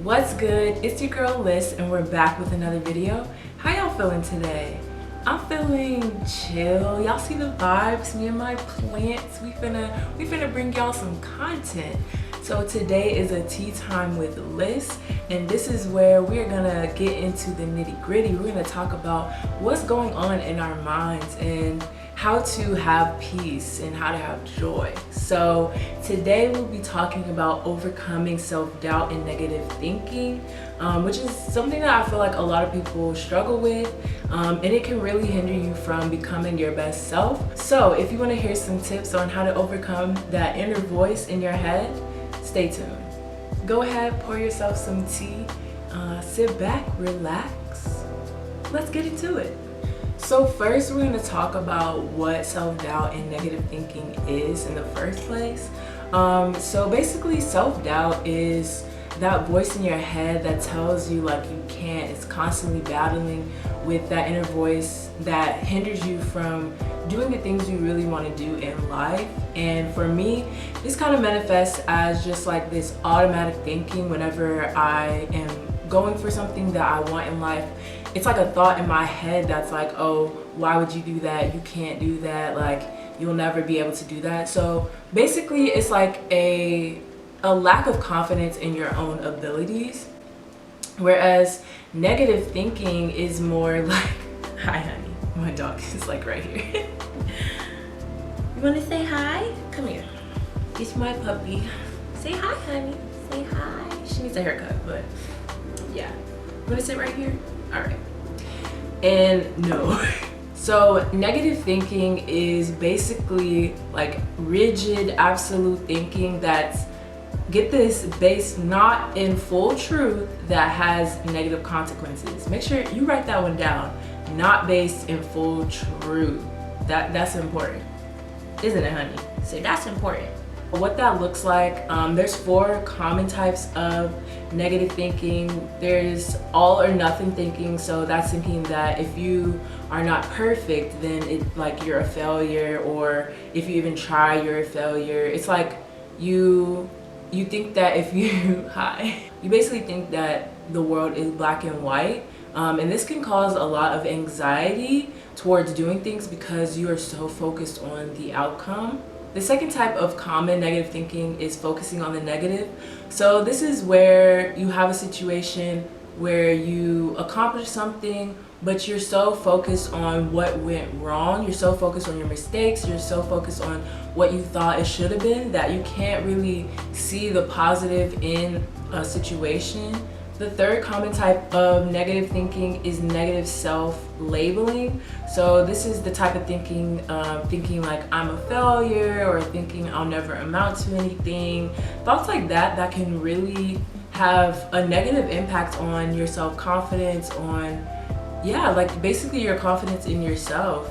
What's good? It's your girl Lyss and we're back with another video. How y'all feeling today? I'm feeling chill. Y'all see the vibes? Me and my plants. We finna bring y'all some content. So today is a tea time with Lyss, and this is where we're gonna get into the nitty-gritty. We're gonna talk about what's going on in our minds and how to have peace and how to have joy. So today we'll be talking about overcoming self-doubt and negative thinking, which is something that I feel like a lot of people struggle with, and it can really hinder you from becoming your best self. So if you want to hear some tips on how to overcome that inner voice in your head, stay tuned. Go ahead, pour yourself some tea, sit back, relax. Let's get into it. So first, we're going to talk about what self-doubt and negative thinking is in the first place. So basically, self-doubt is that voice in your head that tells you like you can't. It's constantly battling with that inner voice that hinders you from doing the things you really want to do in life. And for me, this kind of manifests as just like this automatic thinking whenever I am going for something that I want in life. It's like a thought in my head that's like, oh, why would you do that? You can't do that. Like, you'll never be able to do that. So basically, it's like a lack of confidence in your own abilities. Whereas negative thinking is more like, hi, honey. My dog is like right here. You want to say hi? Come here. It's my puppy. Say hi, honey. Say hi. She needs a haircut, but yeah. You want to sit right here? All right. And no. So negative thinking is basically like rigid, absolute thinking that's, get this, based not in full truth that has negative consequences. Make sure you write that one down. Not based in full truth. That's important, isn't it, honey? So that's important. What that looks like, there's 4 common types of negative thinking. There's all or nothing thinking. So that's thinking that if you are not perfect, then it like you're a failure, or if you even try, you're a failure. It's like you think that if you you basically think that the world is black and white. And this can cause a lot of anxiety towards doing things because you are so focused on the outcome. The second type of common negative thinking is focusing on the negative. So this is where you have a situation where you accomplish something, but you're so focused on what went wrong. You're so focused on your mistakes. You're so focused on what you thought it should have been that you can't really see the positive in a situation. The third common type of negative thinking is negative self-labeling. So this is the type of thinking, thinking like I'm a failure, or thinking I'll never amount to anything. Thoughts like that can really have a negative impact on your self-confidence, on, yeah, like basically your confidence in yourself.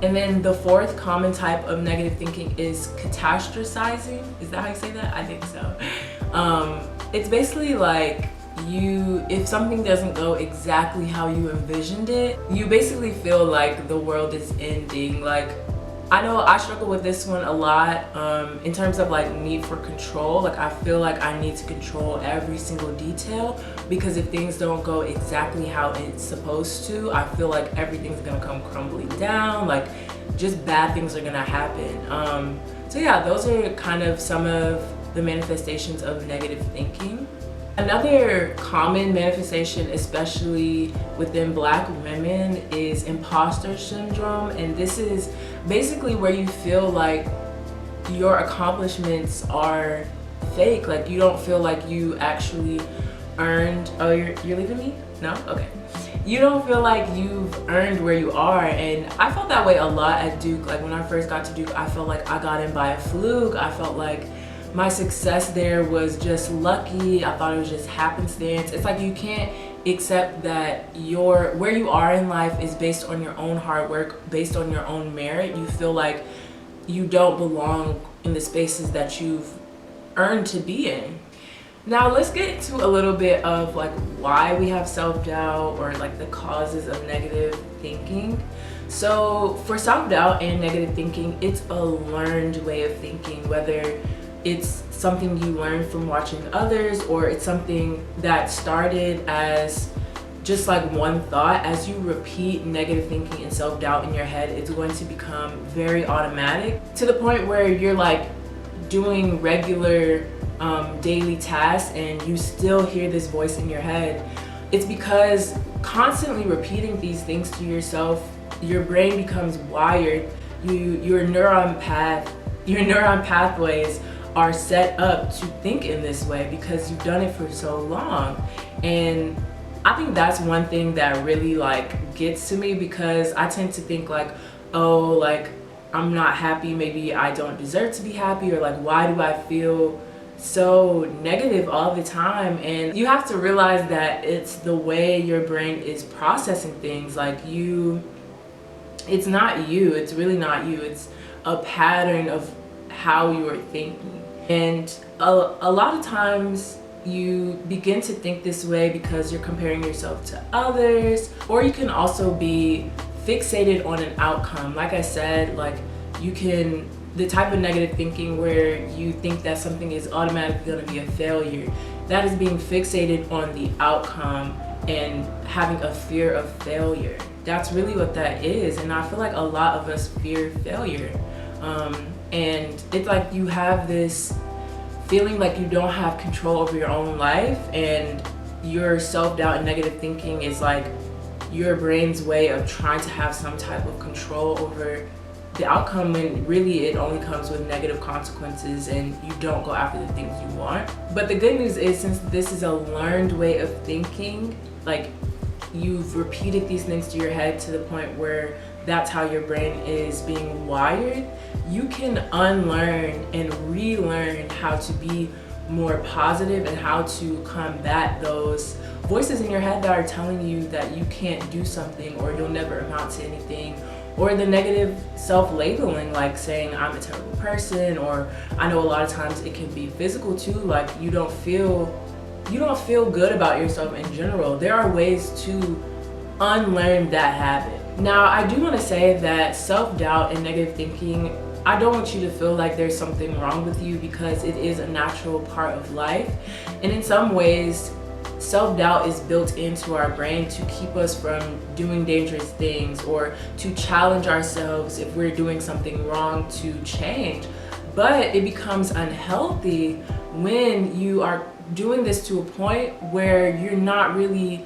And then the fourth common type of negative thinking is catastrophizing. Is that how you say that? I think so. It's basically like, if something doesn't go exactly how you envisioned it, you basically feel like the world is ending. Like, I know I struggle with this one a lot, in terms of like need for control. Like, I feel like I need to control every single detail, because if things don't go exactly how it's supposed to, I feel like everything's gonna come crumbling down. Like, just bad things are gonna happen. So yeah, those are kind of some of the manifestations of negative thinking. Another common manifestation, especially within Black women, is imposter syndrome. And this is basically where you feel like your accomplishments are fake. Like, you don't feel like you actually earned, oh, you're leaving me? No? Okay. You don't feel like you've earned where you are. And I felt that way a lot at Duke. Like, when I first got to Duke, I felt like I got in by a fluke. I felt like my success there was just lucky. I thought it was just happenstance. It's like you can't accept that where you are in life is based on your own hard work, based on your own merit. You feel like you don't belong in the spaces that you've earned to be in. Now let's get into a little bit of like why we have self-doubt, or like the causes of negative thinking. So for self-doubt and negative thinking, it's a learned way of thinking, whether it's something you learn from watching others, or it's something that started as just like one thought. As you repeat negative thinking and self-doubt in your head, it's going to become very automatic to the point where you're like doing regular daily tasks and you still hear this voice in your head. It's because constantly repeating these things to yourself, your brain becomes wired. Your neuron pathways are set up to think in this way because you've done it for so long. And I think that's one thing that really like gets to me, because I tend to think like, oh, like I'm not happy, maybe I don't deserve to be happy, or like why do I feel so negative all the time? And you have to realize that it's the way your brain is processing things. Like it's not you, it's really not you, it's a pattern of how you are thinking. And a lot of times you begin to think this way because you're comparing yourself to others, or you can also be fixated on an outcome. Like I said, like the type of negative thinking where you think that something is automatically going to be a failure, that is being fixated on the outcome and having a fear of failure. That's really what that is. And I feel like a lot of us fear failure. And it's like you have this feeling like you don't have control over your own life, and your self-doubt and negative thinking is like your brain's way of trying to have some type of control over the outcome, when really it only comes with negative consequences and you don't go after the things you want. But the good news is, since this is a learned way of thinking, like you've repeated these things to your head to the point where that's how your brain is being wired, you can unlearn and relearn how to be more positive and how to combat those voices in your head that are telling you that you can't do something, or you'll never amount to anything, or the negative self-labeling, like saying I'm a terrible person. Or I know a lot of times it can be physical too, like you don't feel good about yourself in general. There are ways to unlearn that habit. Now, I do want to say that self-doubt and negative thinking, I don't want you to feel like there's something wrong with you, because it is a natural part of life. And in some ways, self-doubt is built into our brain to keep us from doing dangerous things, or to challenge ourselves if we're doing something wrong to change. But it becomes unhealthy when you are doing this to a point where you're not really,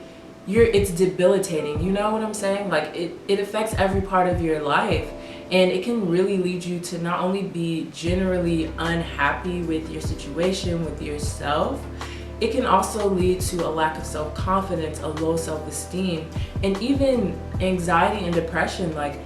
it's debilitating. You know what I'm saying? Like it affects every part of your life, and it can really lead you to not only be generally unhappy with your situation, with yourself, it can also lead to a lack of self-confidence, a low self-esteem, and even anxiety and depression. Like,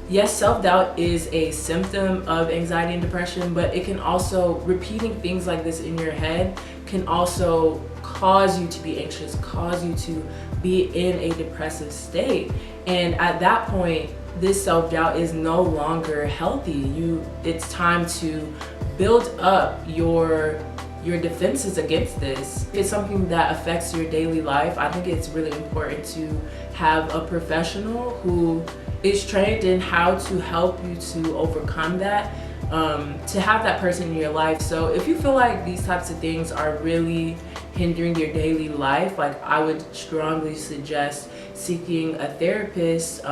yes, self-doubt is a symptom of anxiety and depression, but it can also, repeating things like this in your head can also cause you to be anxious, cause you to be in a depressive state. And at that point, this self-doubt is no longer healthy. It's time to build up your defenses against this. If it's something that affects your daily life, I think it's really important to have a professional who is trained in how to help you to overcome that, to have that person in your life. So if you feel like these types of things are really hindering your daily life, like I would strongly suggest seeking a therapist.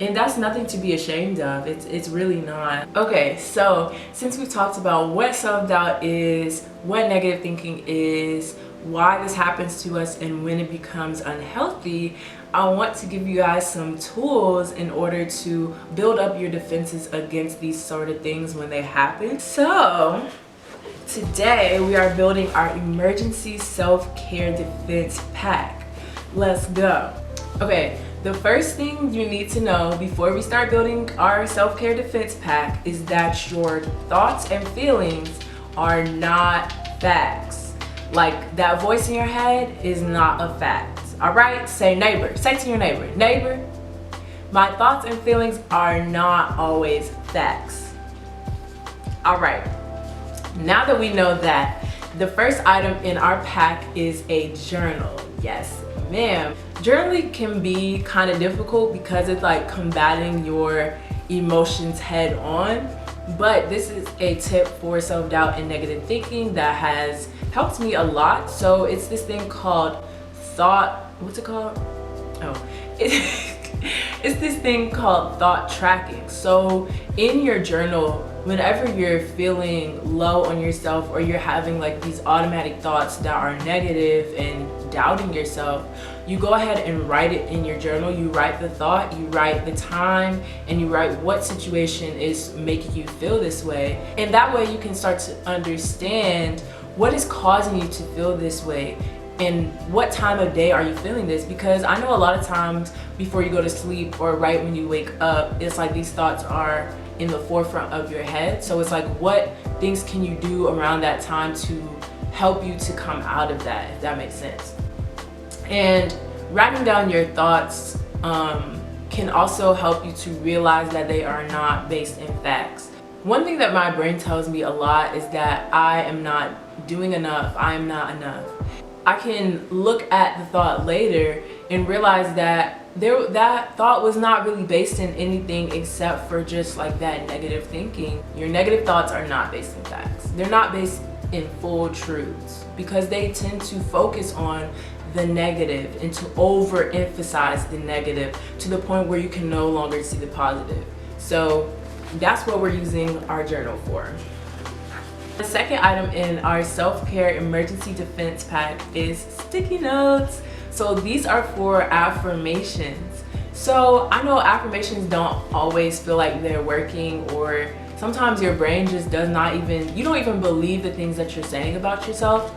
And that's nothing to be ashamed of. It's really not. Okay, so since we've talked about what self-doubt is, what negative thinking is, why this happens to us, and when it becomes unhealthy, I want to give you guys some tools in order to build up your defenses against these sort of things when they happen. So today we are building our emergency self-care defense pack. Let's go. Okay. The first thing you need to know before we start building our self-care defense pack is that your thoughts and feelings are not facts. Like, that voice in your head is not a fact. All right? Say neighbor. Say to your neighbor, neighbor, my thoughts and feelings are not always facts. All right. Now that we know that, the first item in our pack is a journal. Yes, ma'am. Journaling can be kind of difficult because it's like combating your emotions head on, but this is a tip for self-doubt and negative thinking that has helped me a lot. So it's this thing called what's it called? Oh, it's this thing called thought tracking. So in your journal, whenever you're feeling low on yourself or you're having like these automatic thoughts that are negative and doubting yourself, you go ahead and write it in your journal. You write the thought, you write the time, and you write what situation is making you feel this way. And that way you can start to understand what is causing you to feel this way and what time of day are you feeling this. Because I know a lot of times before you go to sleep or right when you wake up, it's like these thoughts are in the forefront of your head. So it's like, what things can you do around that time to help you to come out of that, if that makes sense. And writing down your thoughts can also help you to realize that they are not based in facts. One thing that my brain tells me a lot is that I am not doing enough, I am not enough. I can look at the thought later and realize that that thought was not really based in anything except for just like that negative thinking. Your negative thoughts are not based in facts. They're not based in full truths because they tend to focus on the negative and to overemphasize the negative to the point where you can no longer see the positive. So that's what we're using our journal for. The second item in our self-care emergency defense pack is sticky notes. So these are for affirmations. So I know affirmations don't always feel like they're working, or sometimes your brain just does not even, you don't even believe the things that you're saying about yourself.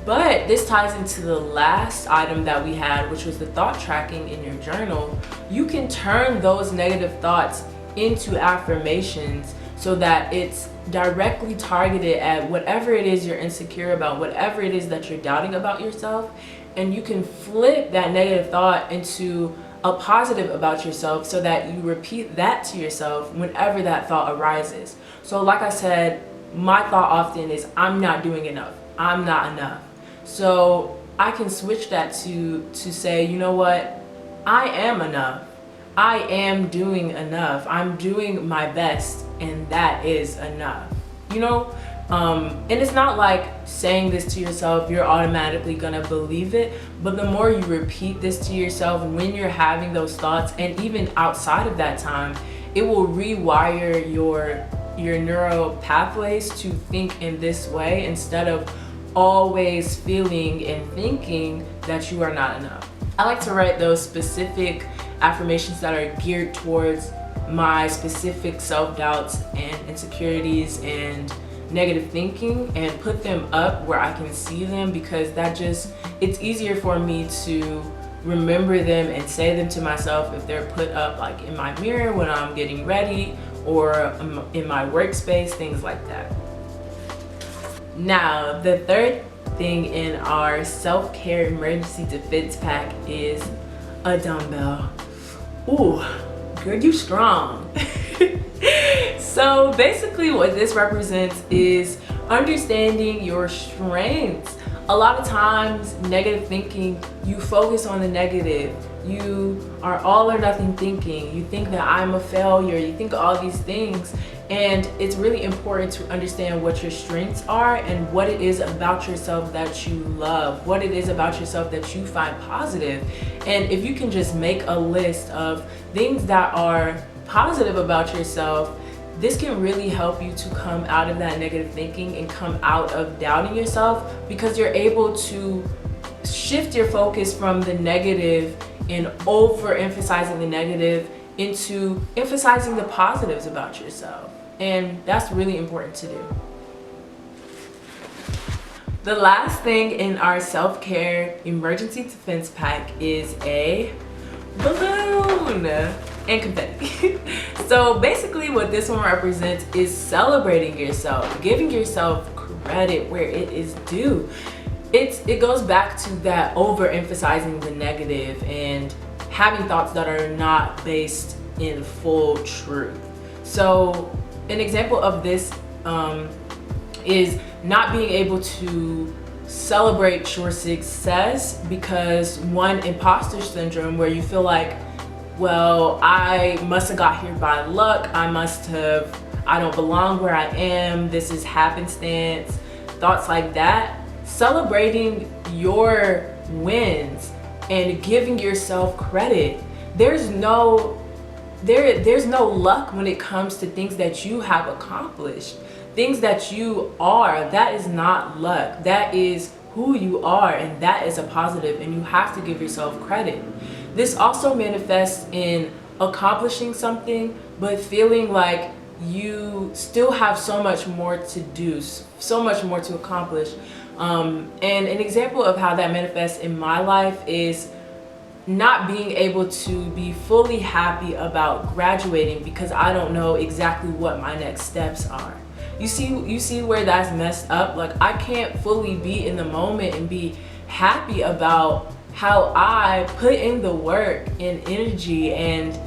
But this ties into the last item that we had, which was the thought tracking in your journal. You can turn those negative thoughts into affirmations so that it's directly targeted at whatever it is you're insecure about, whatever it is that you're doubting about yourself, and you can flip that negative thought into a positive about yourself so that you repeat that to yourself whenever that thought arises. So like I said, my thought often is, I'm not doing enough, I'm not enough. So I can switch that to say, you know what, I am enough. I am doing enough. I'm doing my best, and that is enough. You know, and it's not like saying this to yourself, you're automatically gonna believe it, but the more you repeat this to yourself when you're having those thoughts, and even outside of that time, it will rewire your neural pathways to think in this way instead of always feeling and thinking that you are not enough. I like to write those specific affirmations that are geared towards my specific self-doubts and insecurities and negative thinking, and put them up where I can see them, because it's easier for me to remember them and say them to myself if they're put up like in my mirror when I'm getting ready or in my workspace, things like that. Now, the third thing in our self-care emergency defense pack is a dumbbell. Ooh, girl, you strong. So basically what this represents is understanding your strengths. A lot of times, negative thinking, you focus on the negative. You are all or nothing thinking. You think that I'm a failure. You think all these things. And it's really important to understand what your strengths are and what it is about yourself that you love, what it is about yourself that you find positive. And if you can just make a list of things that are positive about yourself, this can really help you to come out of that negative thinking and come out of doubting yourself, because you're able to shift your focus from the negative and overemphasizing the negative into emphasizing the positives about yourself. And that's really important to do. The last thing in our self-care emergency defense pack is a balloon and confetti. So basically what this one represents is celebrating yourself, giving yourself credit where it is due. It goes back to that overemphasizing the negative and having thoughts that are not based in full truth. So an example of this is not being able to celebrate your success because one, imposter syndrome, where you feel like, well, I must have got here by luck. I must have I don't belong where I am, this is happenstance, thoughts like that. Celebrating your wins and giving yourself credit. There's no luck when it comes to things that you have accomplished. Things that you are, that is not luck. That is who you are, and that is a positive, and you have to give yourself credit. This also manifests in accomplishing something, but feeling like you still have so much more to do, so much more to accomplish. And an example of how that manifests in my life is not being able to be fully happy about graduating because I don't know exactly what my next steps are. You see where that's messed up? Like, I can't fully be in the moment and be happy about how I put in the work and energy and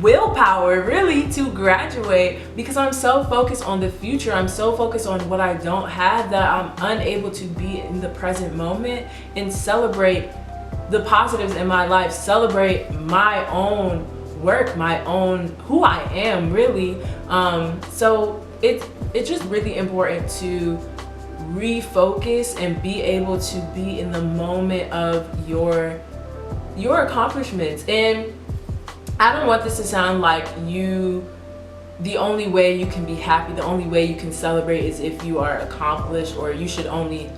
willpower really to graduate, because I'm so focused on the future. I'm so focused on what I don't have that I'm unable to be in the present moment and celebrate the positives in my life, celebrate my own work, my own who I am really. So it's just really important to refocus and be able to be in the moment of your accomplishments. And I don't want this to sound like the only way you can be happy, the only way you can celebrate is if you are accomplished, or you should only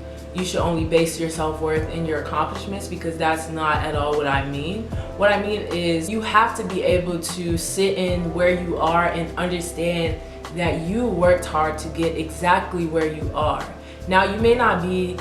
base your self-worth in your accomplishments, because that's not at all what I mean. What I mean is you have to be able to sit in where you are and understand that you worked hard to get exactly where you are. Now, you may not be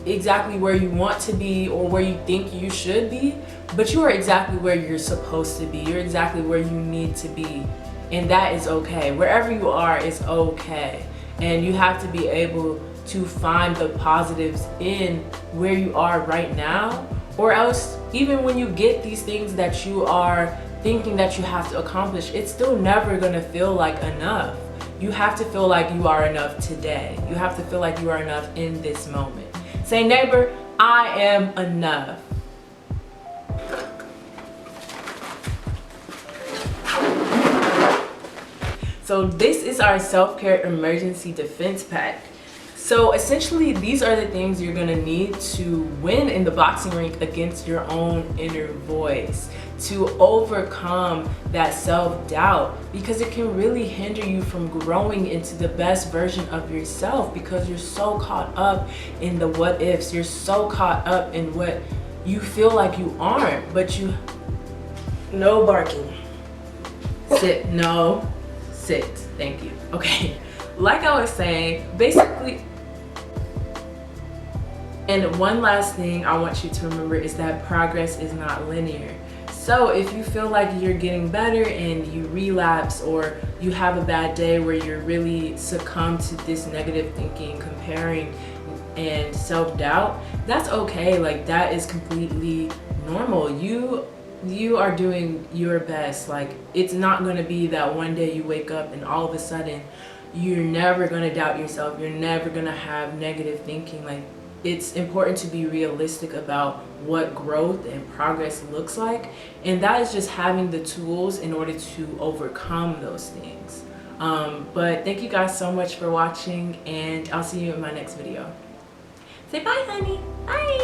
exactly where you want to be or where you think you should be, but you are exactly where you're supposed to be. You're exactly where you need to be, and that is okay. Wherever you are is okay, and you have to be able to find the positives in where you are right now, or else even when you get these things that you are thinking that you have to accomplish, it's still never gonna feel like enough. You have to feel like you are enough today. You have to feel like you are enough in this moment. Say, neighbor, I am enough. So this is our self-care emergency defense pack. So essentially, these are the things you're gonna need to win in the boxing ring against your own inner voice, to overcome that self-doubt, because it can really hinder you from growing into the best version of yourself, because you're so caught up in the what ifs. You're so caught up in what you feel like you aren't, but no barking. Sit, no, sit, thank you. Okay, like I was saying, basically. And one last thing I want you to remember is that progress is not linear. So if you feel like you're getting better and you relapse, or you have a bad day where you're really succumb to this negative thinking, comparing, and self-doubt, that's okay. Like, that is completely normal. You are doing your best. Like, it's not gonna be that one day you wake up and all of a sudden you're never gonna doubt yourself. You're never gonna have negative thinking. Like, it's important to be realistic about what growth and progress looks like, and that is just having the tools in order to overcome those things. But thank you guys so much for watching, and I'll see you in my next video. Say bye, honey. Bye.